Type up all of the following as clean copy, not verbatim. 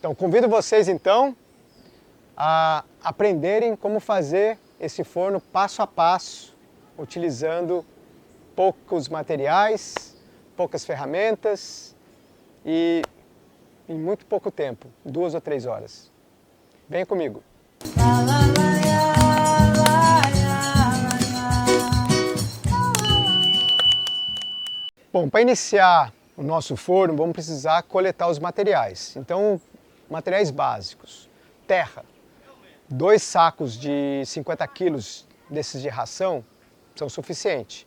Então convido vocês então a aprenderem como fazer esse forno passo a passo, utilizando poucos materiais, poucas ferramentas e em muito pouco tempo, 2 ou 3 horas. Venha comigo. Bom, para iniciar o nosso forno, vamos precisar coletar os materiais. Então, materiais básicos. Terra. 2 sacos de 50 quilos desses de ração são suficientes.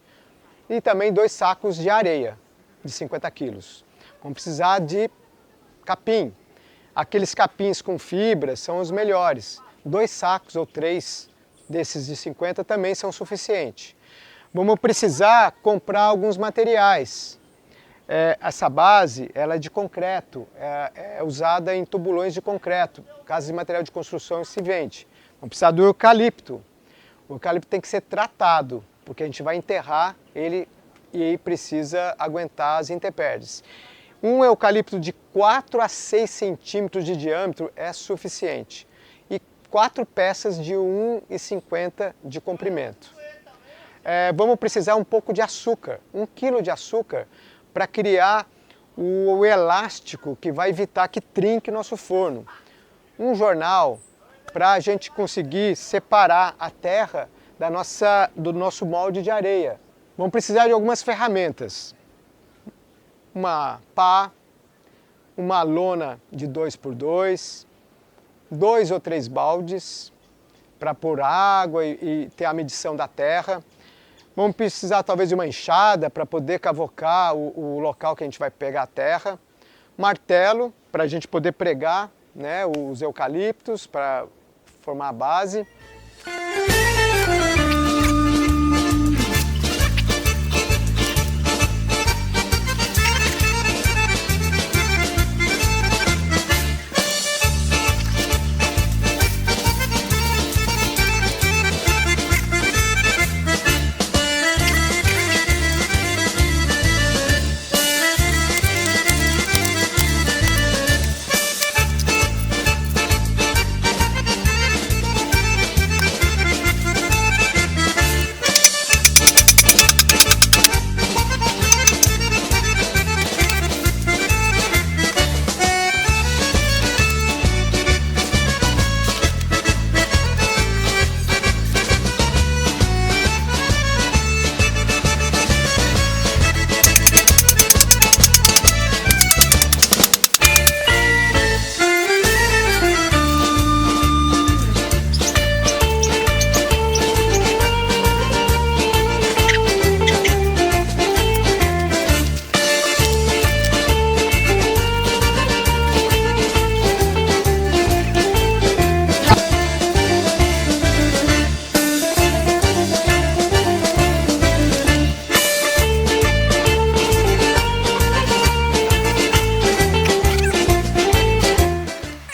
E também 2 sacos de areia de 50 quilos. Vamos precisar de capim. Aqueles capins com fibra são os melhores. 2 sacos ou 3 desses de 50 também são suficientes. Vamos precisar comprar alguns materiais. Essa base ela é de concreto, é usada em tubulões de concreto, casas de material de construção se vende. Vamos precisar do eucalipto. O eucalipto tem que ser tratado, porque a gente vai enterrar ele e precisa aguentar as intempéries. Um eucalipto de 4 a 6 centímetros de diâmetro é suficiente. E 4 peças de 1,50 de comprimento. Vamos precisar um pouco de açúcar, 1 quilo de açúcar, para criar o elástico que vai evitar que trinque nosso forno. Um jornal para a gente conseguir separar a terra do nosso molde de areia. Vamos precisar de algumas ferramentas. Uma pá, uma lona de 2 por 2, 2 ou 3 baldes para pôr água e ter a medição da terra. Vamos precisar talvez de uma enxada para poder cavocar o local que a gente vai pegar a terra. Martelo para a gente poder pregar, né, os eucaliptos para formar a base.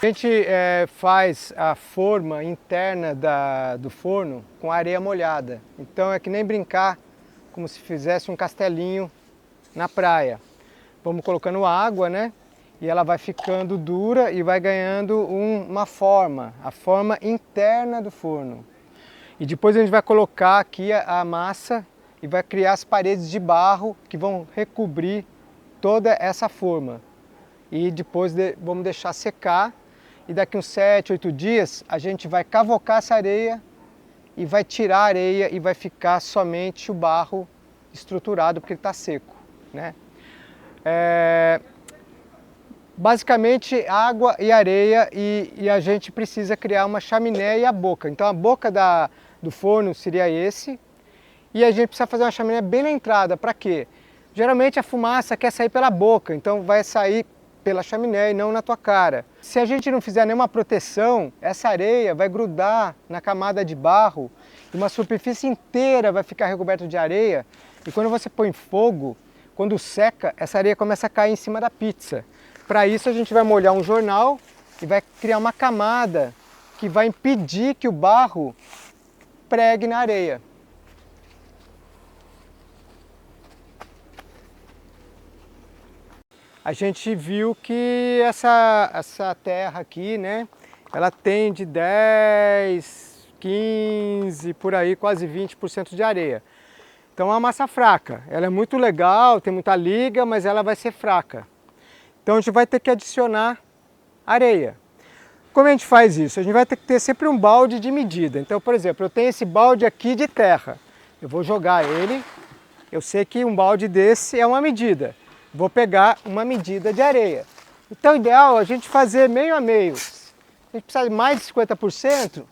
A gente faz a forma interna do forno com areia molhada. Então é que nem brincar como se fizesse um castelinho na praia. Vamos colocando água, né? E ela vai ficando dura e vai ganhando uma forma, a forma interna do forno. E depois a gente vai colocar aqui a massa e vai criar as paredes de barro que vão recobrir toda essa forma. E depois vamos deixar secar. E daqui uns 7, 8 dias a gente vai cavocar essa areia e vai tirar a areia e vai ficar somente o barro estruturado porque ele está seco, né? Basicamente água e areia e a gente precisa criar uma chaminé e a boca. Então a boca do forno seria esse e a gente precisa fazer uma chaminé bem na entrada. Para quê? Geralmente a fumaça quer sair pela boca, então vai sair pela chaminé e não na tua cara. Se a gente não fizer nenhuma proteção, essa areia vai grudar na camada de barro e uma superfície inteira vai ficar recoberta de areia e quando você põe fogo, quando seca, essa areia começa a cair em cima da pizza. Para isso a gente vai molhar um jornal e vai criar uma camada que vai impedir que o barro pregue na areia. a gente viu que essa terra aqui, né, ela tem de 10, 15, por aí, quase 20% de areia. Então é uma massa fraca, ela é muito legal, tem muita liga, mas ela vai ser fraca. Então a gente vai ter que adicionar areia. Como a gente faz isso? A gente vai ter que ter sempre um balde de medida. Então, por exemplo, eu tenho esse balde aqui de terra. Eu vou jogar ele, eu sei que um balde desse é uma medida. Vou pegar uma medida de areia. Então, o ideal é a gente fazer meio a meio. A gente precisa de mais de 50%,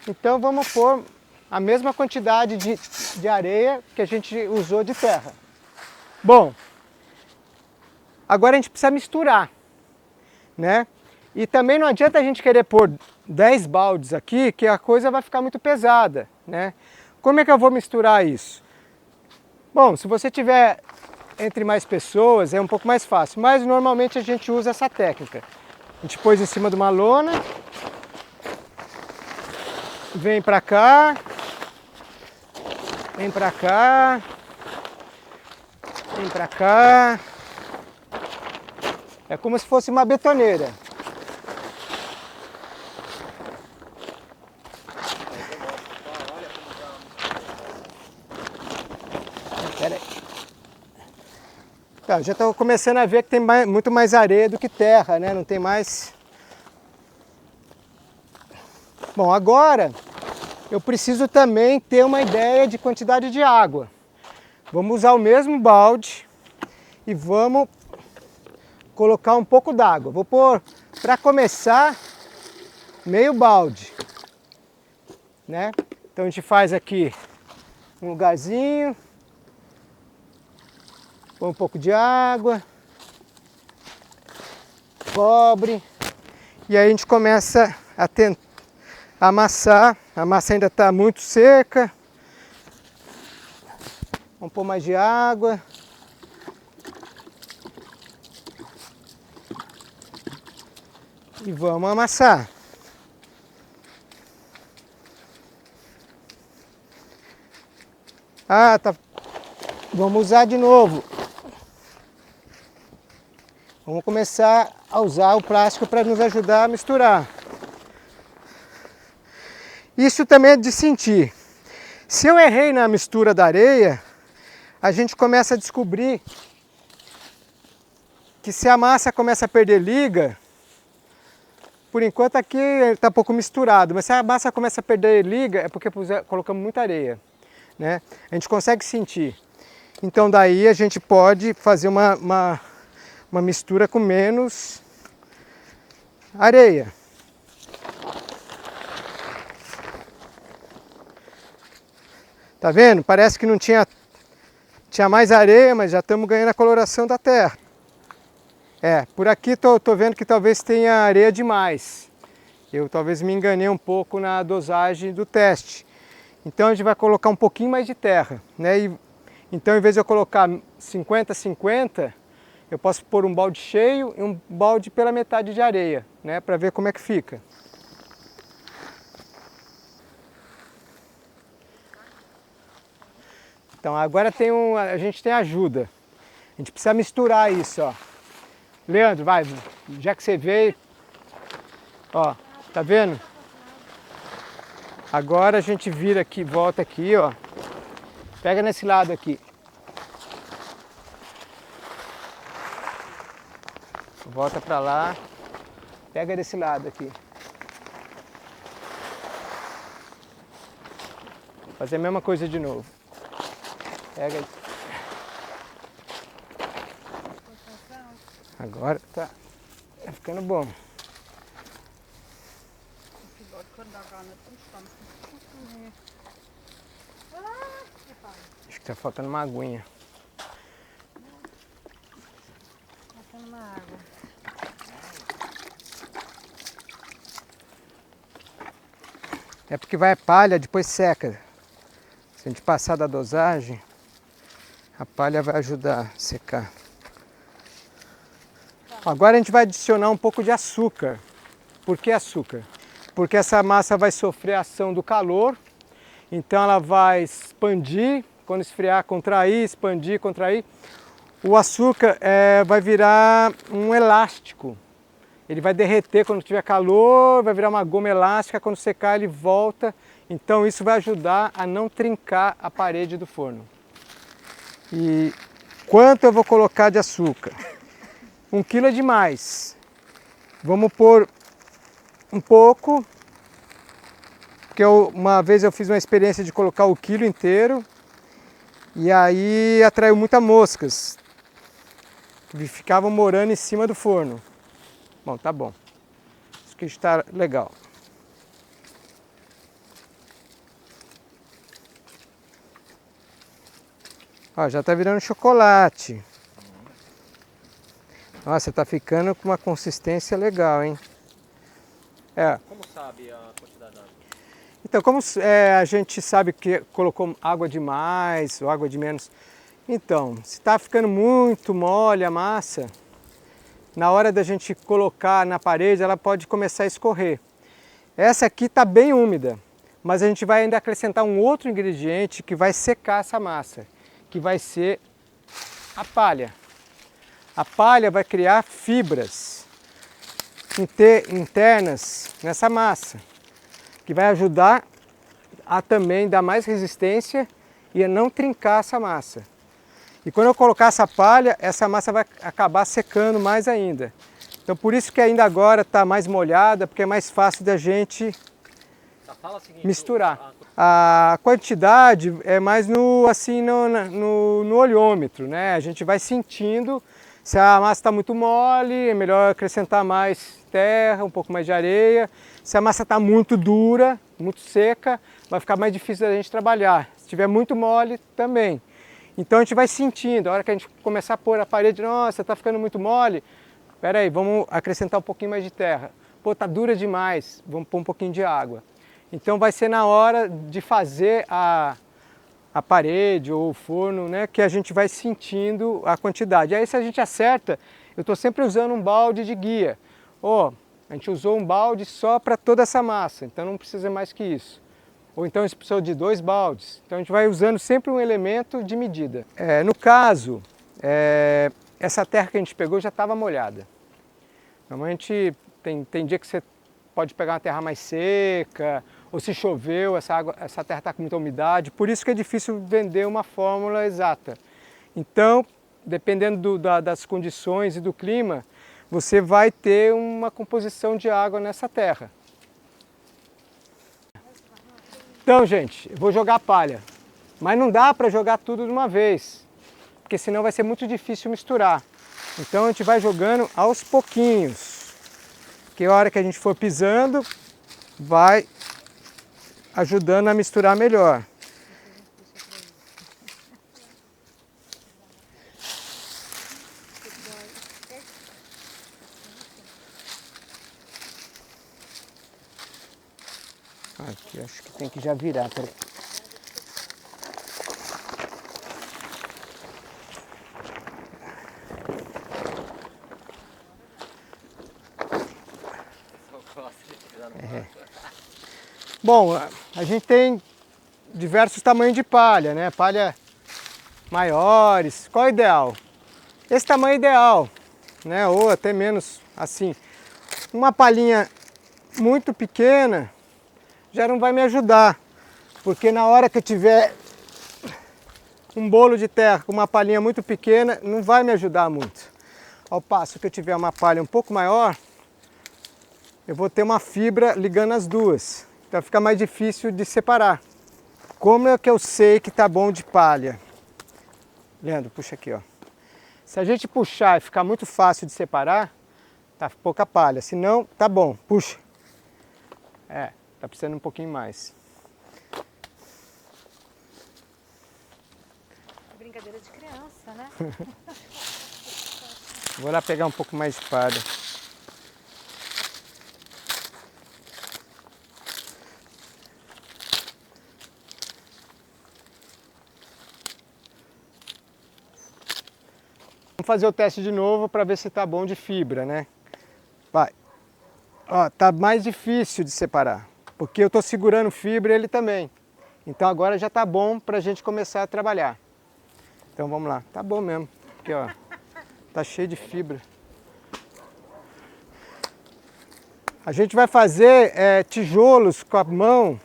então vamos pôr a mesma quantidade de areia que a gente usou de terra. Bom, agora a gente precisa misturar, né? E também não adianta a gente querer pôr 10 baldes aqui, que a coisa vai ficar muito pesada, né? Como é que eu vou misturar isso? Bom, se você tiver entre mais pessoas, é um pouco mais fácil, mas normalmente a gente usa essa técnica. A gente pôs em cima de uma lona, vem pra cá, vem pra cá, vem pra cá. É como se fosse uma betoneira. Pera aí. Tá, já estou começando a ver que tem muito mais areia do que terra, né? Não tem mais... Bom, agora eu preciso também ter uma ideia de quantidade de água. Vamos usar o mesmo balde e vamos colocar um pouco d'água. Vou pôr, para começar, meio balde, né? Então a gente faz aqui um lugarzinho, põe um pouco de água, cobre, e aí a gente começa a tentar amassar. A massa ainda está muito seca. Vamos pôr mais de água. E vamos amassar. Ah, tá. Vamos usar de novo. Vamos começar a usar o plástico para nos ajudar a misturar. Isso também é de sentir. Se eu errei na mistura da areia, a gente começa a descobrir que se a massa começa a perder liga, por enquanto aqui está um pouco misturado, mas se a massa começa a perder liga é porque colocamos muita areia, né? A gente consegue sentir. Então daí a gente pode fazer uma mistura com menos areia. Tá vendo? Parece que não tinha mais areia, mas já estamos ganhando a coloração da terra. É, por aqui tô vendo que talvez tenha areia demais. Eu talvez me enganei um pouco na dosagem do teste. Então a gente vai colocar um pouquinho mais de terra, né? Então, em vez de eu colocar 50-50, eu posso pôr um balde cheio e um balde pela metade de areia, né? Para ver como é que fica. Então, agora a gente tem ajuda. A gente precisa misturar isso, ó. Leandro, vai, já que você veio, ó, tá vendo? Agora a gente vira aqui, volta aqui, ó. Pega nesse lado aqui. Volta pra lá. Pega desse lado aqui. Vou fazer a mesma coisa de novo. Pega aí. Agora tá ficando bom. Acho que tá faltando uma aguinha. Faltando uma água. É porque vai palha, depois seca. Se a gente passar da dosagem, a palha vai ajudar a secar. Agora a gente vai adicionar um pouco de açúcar. Por que açúcar? Porque essa massa vai sofrer a ação do calor, então ela vai expandir, quando esfriar, contrair, expandir, contrair. o açúcar vai virar um elástico. Ele vai derreter quando tiver calor, vai virar uma goma elástica, quando secar ele volta. Então isso vai ajudar a não trincar a parede do forno. E quanto eu vou colocar de açúcar? 1 quilo é demais. Vamos pôr um pouco, porque uma vez eu fiz uma experiência de colocar o quilo inteiro e aí atraiu muitas moscas que ficavam morando em cima do forno. Bom, tá bom. Isso aqui está legal. Ó, já tá virando chocolate. Nossa, tá ficando com uma consistência legal, hein? Como sabe a quantidade d'água? Então, como a gente sabe que colocou água demais ou água de menos, então, se está ficando muito mole a massa, na hora da gente colocar na parede, ela pode começar a escorrer. Essa aqui está bem úmida, mas a gente vai ainda acrescentar um outro ingrediente que vai secar essa massa, que vai ser a palha. A palha vai criar fibras internas nessa massa, que vai ajudar a também dar mais resistência e a não trincar essa massa. E quando eu colocar essa palha, essa massa vai acabar secando mais ainda. Então por isso que ainda agora está mais molhada, porque é mais fácil da gente misturar. A quantidade é mais no olhômetro, né? A gente vai sentindo. Se a massa está muito mole, é melhor acrescentar mais terra, um pouco mais de areia. Se a massa está muito dura, muito seca, vai ficar mais difícil da gente trabalhar. Se estiver muito mole, também. Então a gente vai sentindo, a hora que a gente começar a pôr a parede, nossa, está ficando muito mole, espera aí, vamos acrescentar um pouquinho mais de terra. Pô, está dura demais, vamos pôr um pouquinho de água. Então vai ser na hora de fazer a parede ou o forno, né, que a gente vai sentindo a quantidade. E aí se a gente acerta, eu estou sempre usando um balde de guia. A gente usou um balde só para toda essa massa, então não precisa mais que isso. Ou então a gente precisou de 2 baldes. Então a gente vai usando sempre um elemento de medida. No caso, essa terra que a gente pegou já estava molhada. Normalmente tem dia que você pode pegar uma terra mais seca, ou se choveu, essa terra está com muita umidade, por isso que é difícil vender uma fórmula exata. Então, dependendo das condições e do clima, você vai ter uma composição de água nessa terra. Então, gente, eu vou jogar palha, mas não dá para jogar tudo de uma vez, porque senão vai ser muito difícil misturar. Então a gente vai jogando aos pouquinhos, que a hora que a gente for pisando, vai ajudando a misturar melhor. Aqui, acho que tem que já virar. Peraí. Bom, a gente tem diversos tamanhos de palha, né? Palha maiores. Qual é o ideal? Esse tamanho é ideal, né? Ou até menos assim. Uma palhinha muito pequena já não vai me ajudar, porque na hora que eu tiver um bolo de terra com uma palhinha muito pequena, não vai me ajudar muito. Ao passo que eu tiver uma palha um pouco maior, eu vou ter uma fibra ligando as duas. Então fica mais difícil de separar. Como é que eu sei que está bom de palha? Leandro, puxa aqui, ó. Se a gente puxar e ficar muito fácil de separar, tá pouca palha. Se não, tá bom, puxa. Tá precisando um pouquinho mais. Brincadeira de criança, né? Vou lá pegar um pouco mais de palha. Vamos fazer o teste de novo para ver se tá bom de fibra, né? Vai. Ó, tá mais difícil de separar, porque eu tô segurando fibra e ele também. Então agora já tá bom para a gente começar a trabalhar. Então vamos lá, tá bom mesmo. porque ó, tá cheio de fibra. A gente vai fazer tijolos com a mão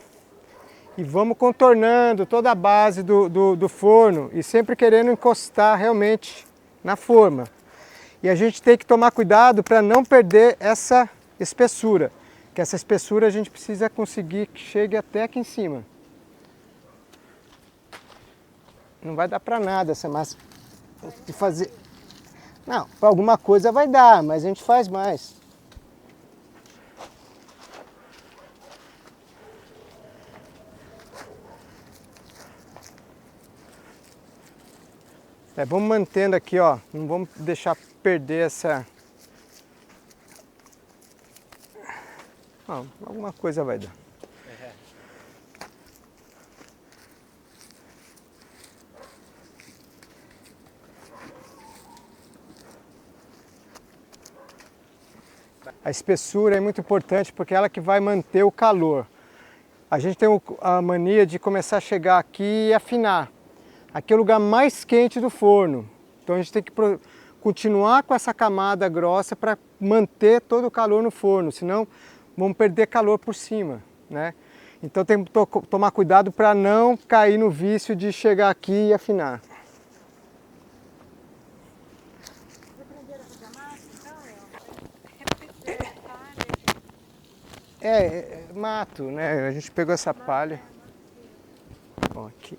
e vamos contornando toda a base do forno e sempre querendo encostar realmente na forma. E a gente tem que tomar cuidado para não perder essa espessura, que essa espessura a gente precisa conseguir que chegue até aqui em cima. Não vai dar para nada essa massa de fazer. Não, para alguma coisa vai dar, mas a gente faz mais. Vamos mantendo aqui, ó, não vamos deixar perder essa... Não, alguma coisa vai dar. A espessura é muito importante porque é ela que vai manter o calor. A gente tem a mania de começar a chegar aqui e afinar. Aqui é o lugar mais quente do forno, então a gente tem que continuar com essa camada grossa para manter todo o calor no forno, senão vamos perder calor por cima, né? Então tem que tomar cuidado para não cair no vício de chegar aqui e afinar. Você aprenderam a fazer massa, então, Mato, né? A gente pegou essa palha. Bom, aqui.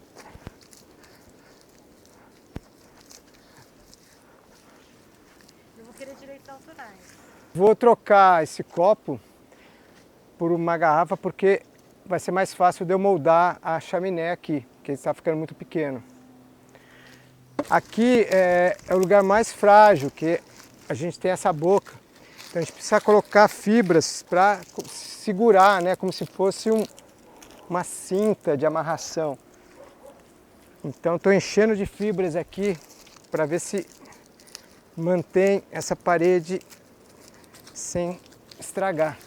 eu vou querer direitos autorais. Vou trocar esse copo por uma garrafa porque vai ser mais fácil de eu moldar a chaminé aqui, porque ele está ficando muito pequeno. Aqui é o lugar mais frágil, que a gente tem essa boca. Então a gente precisa colocar fibras para segurar, né, como se fosse uma cinta de amarração. Então estou enchendo de fibras aqui para ver se mantém essa parede sem estragar.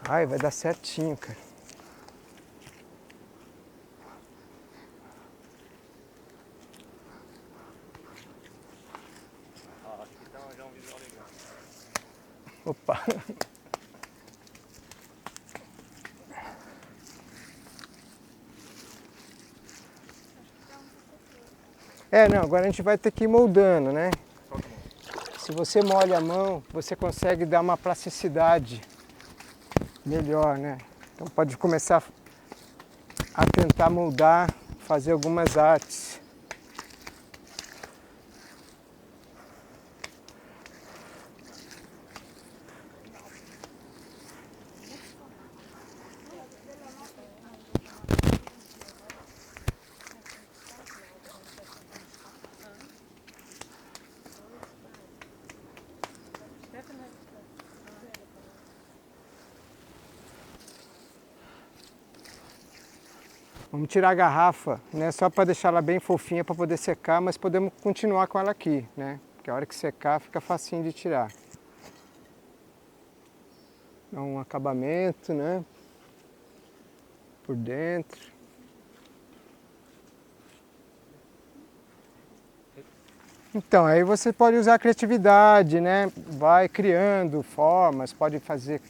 Ai, vai dar certinho, cara. Acho que tá já um visual legal. Opa! Não, agora a gente vai ter que ir moldando, né? Se você molha a mão, você consegue dar uma plasticidade melhor, né? Então pode começar a tentar moldar, fazer algumas artes. Vamos tirar a garrafa, né, só para deixar ela bem fofinha para poder secar, mas podemos continuar com ela aqui, né? Porque a hora que secar fica facinho de tirar. Dá um acabamento, né? Por dentro. Então, aí você pode usar a criatividade, né? Vai criando formas, pode fazer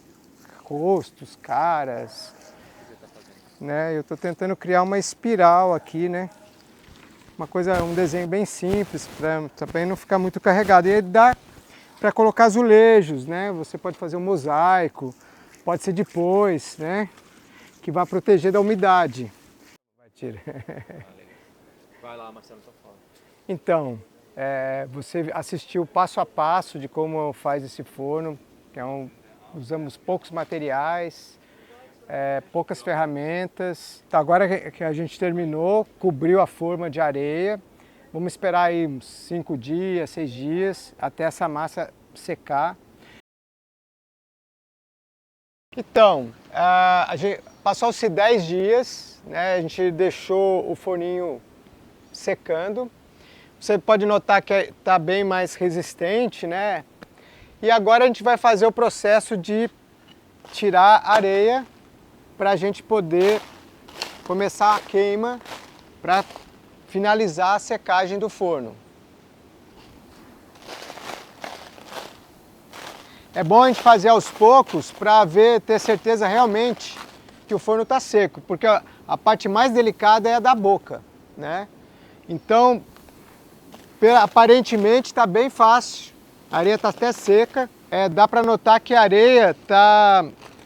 rostos, caras. Né? Eu estou tentando criar uma espiral aqui, né? Um desenho bem simples, para também não ficar muito carregado. E dá para colocar azulejos, né? Você pode fazer um mosaico, pode ser depois, né? Que vai proteger da umidade. Vai tirar. Vai lá, Marcelo, tô falando. Então, você assistiu passo a passo de como faz esse forno, que usamos poucos materiais, poucas ferramentas. Então, agora que a gente terminou, cobriu a forma de areia. Vamos esperar aí uns 5 dias, 6 dias, até essa massa secar. Então, passou-se 10 dias, né, a gente deixou o forninho secando. Você pode notar que está bem mais resistente, né? E agora a gente vai fazer o processo de tirar a areia para a gente poder começar a queima para finalizar a secagem do forno. É bom a gente fazer aos poucos para ter certeza realmente que o forno está seco, porque a parte mais delicada é a da boca, né? Então, aparentemente está bem fácil, a areia está até seca, dá para notar que a areia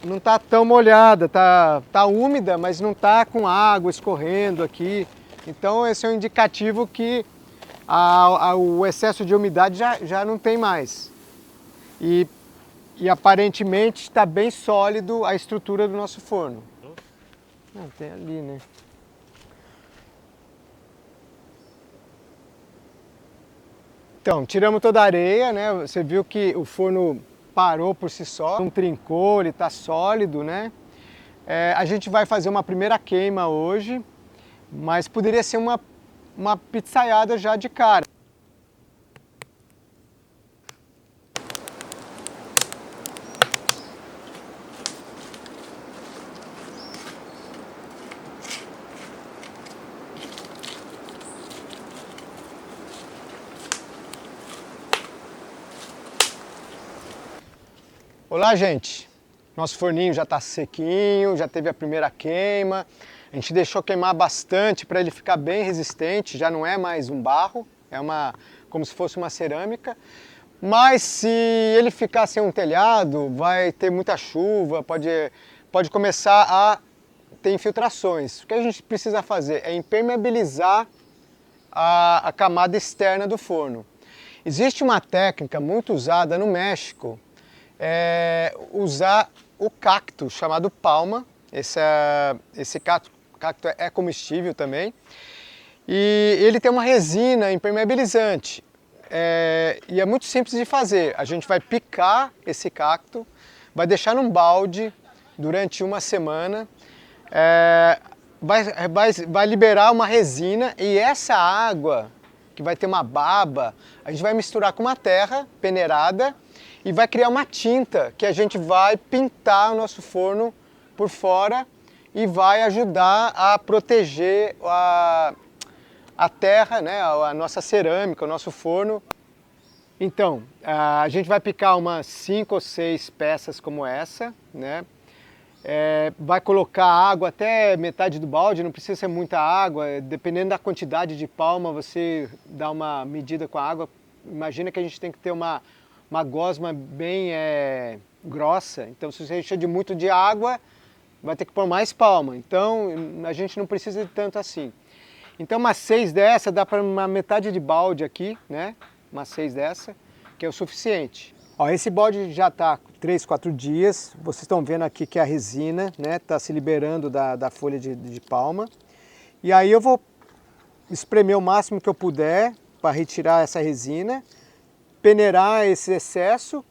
não está tão molhada, tá úmida, mas não está com água escorrendo aqui. Então esse é um indicativo que o excesso de umidade já não tem mais. E aparentemente está bem sólido a estrutura do nosso forno. Não, tem ali, né? Então, tiramos toda a areia, né? Você viu que o forno parou por si só, não trincou, ele está sólido, né? A gente vai fazer uma primeira queima hoje, mas poderia ser uma pizzaiada já de cara. Olá, gente! Nosso forninho já está sequinho, já teve a primeira queima. A gente deixou queimar bastante para ele ficar bem resistente, já não é mais um barro, como se fosse uma cerâmica. Mas se ele ficar sem um telhado, vai ter muita chuva, pode começar a ter infiltrações. O que a gente precisa fazer é impermeabilizar a camada externa do forno. Existe uma técnica muito usada no México, usar o cacto chamado palma. Esse cacto é comestível também, e ele tem uma resina impermeabilizante, e é muito simples de fazer. A gente vai picar esse cacto, vai deixar num balde durante uma semana, vai liberar uma resina, e essa água, que vai ter uma baba, a gente vai misturar com uma terra peneirada e vai criar uma tinta que a gente vai pintar o nosso forno por fora e vai ajudar a proteger a terra, né, a nossa cerâmica, o nosso forno. Então, a gente vai picar umas 5 ou 6 peças como essa, né? Vai colocar água até metade do balde, não precisa ser muita água, dependendo da quantidade de palma você dá uma medida com a água. Imagina que a gente tem que ter uma gosma bem grossa, então se você encher muito de água, vai ter que pôr mais palma, então a gente não precisa de tanto assim. Então umas 6 dessa dá para uma metade de balde aqui, né? Umas 6 dessa, que é o suficiente. Ó, esse balde já está 3, 4 dias, vocês estão vendo aqui que a resina, né, está se liberando da folha de palma. E aí eu vou espremer o máximo que eu puder para retirar essa resina, peneirar esse excesso,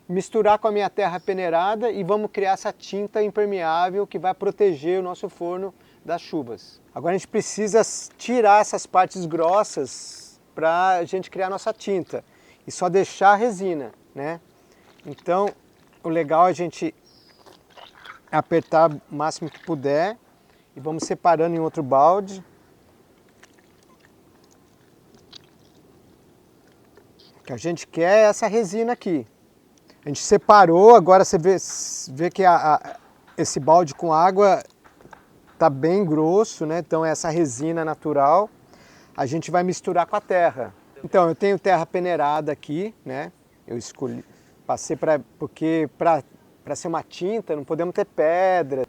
misturar com a minha terra peneirada e vamos criar essa tinta impermeável que vai proteger o nosso forno das chuvas. Agora a gente precisa tirar essas partes grossas para a gente criar a nossa tinta e só deixar a resina, né? Então o legal é a gente apertar o máximo que puder e vamos separando em outro balde. O que a gente quer é essa resina aqui. A gente separou, agora você vê que esse balde com água está bem grosso, né? Então essa resina natural a gente vai misturar com a terra. Então eu tenho terra peneirada aqui, né? Eu passei porque para ser uma tinta não podemos ter pedra.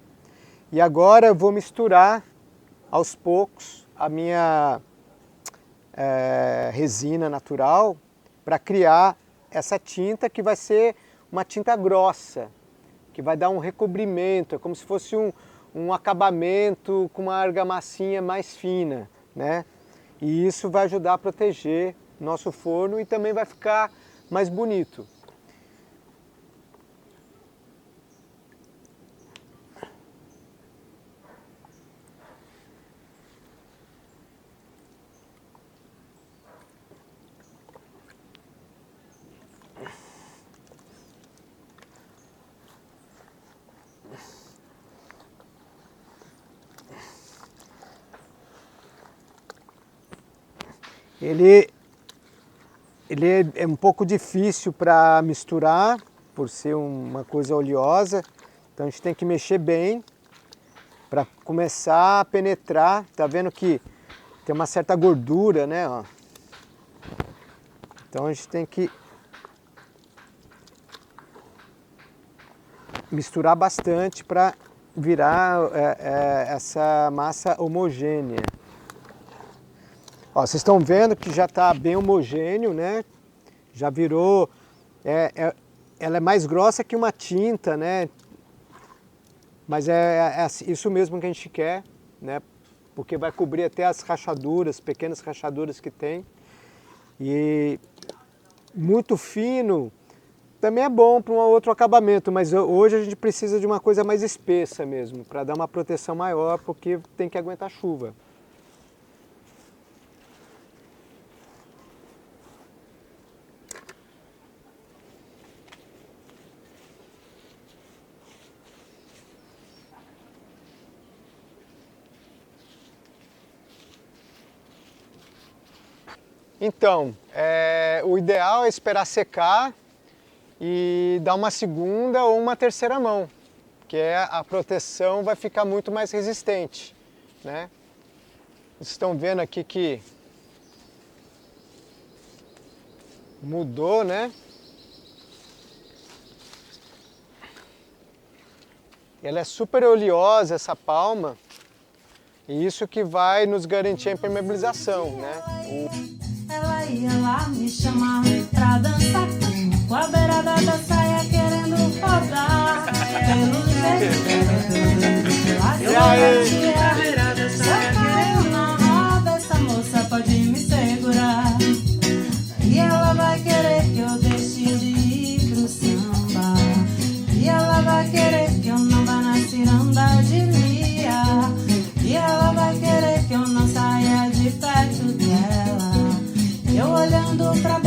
E agora eu vou misturar aos poucos a minha resina natural para criar essa tinta que vai ser uma tinta grossa, que vai dar um recobrimento, é como se fosse um acabamento com uma argamassinha mais fina, né? E isso vai ajudar a proteger nosso forno e também vai ficar mais bonito. Ele é um pouco difícil para misturar, por ser uma coisa oleosa, então a gente tem que mexer bem para começar a penetrar. Tá vendo que tem uma certa gordura, né? Ó. Então a gente tem que misturar bastante para virar essa massa homogênea. Ó, vocês estão vendo que já está bem homogêneo, né? Já virou... ela é mais grossa que uma tinta, né? Mas é isso mesmo que a gente quer, né? Porque vai cobrir até as rachaduras, pequenas rachaduras que tem. E muito fino também é bom para um outro acabamento, mas hoje a gente precisa de uma coisa mais espessa mesmo, para dar uma proteção maior, porque tem que aguentar chuva. Então, o ideal é esperar secar e dar uma segunda ou uma terceira mão, que a proteção vai ficar muito mais resistente, né? Vocês estão vendo aqui que mudou, né? Ela é super oleosa, essa palma, e isso que vai nos garantir a impermeabilização, né? Ela ia lá me chamar pra dançar com a beirada da saia querendo rodar. Pelo jeito, se eu caio na roda, essa moça pode me segurar. E ela vai querer que eu deixe de ir pro samba. E ela vai querer que eu não vá na ciranda de Lia. E ela vai querer que eu não saia de perto dela. Eu olhando pra